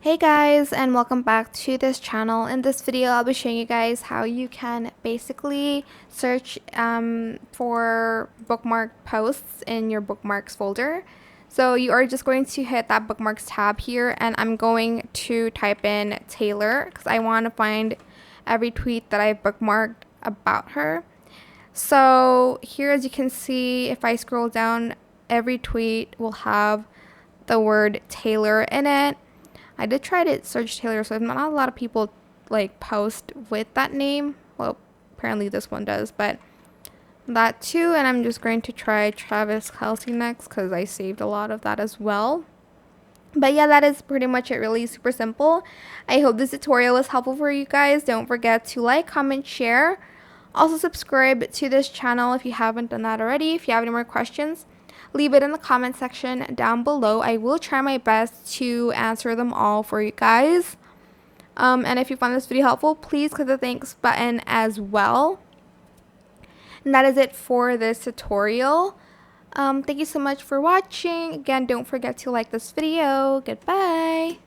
Hey guys, and welcome back to this channel. In this video I'll be showing you guys how you can basically search for bookmark posts in your bookmarks folder. So you are just going to hit that bookmarks tab here, and I'm going to type in Taylor because I want to find every tweet that I've bookmarked about her. So here, as you can see, if I scroll down, every tweet will have the word Taylor in it. I did try to search Taylor Swift. Not a lot of people like post with that name. Well, apparently this one does, but that too. And I'm just going to try Travis Kelce next because I saved a lot of that as well. But yeah, that is pretty much it. Really super simple. I hope this tutorial was helpful for you guys. Don't forget to like, comment, share. Also subscribe to this channel if you haven't done that already. If you have any more questions, leave it in the comment section down below. I will try my best to answer them all for you guys. And if you found this video helpful, please click the thanks button as well. And that is it for this tutorial. Thank you so much for watching. Again, don't forget to like this video. Goodbye.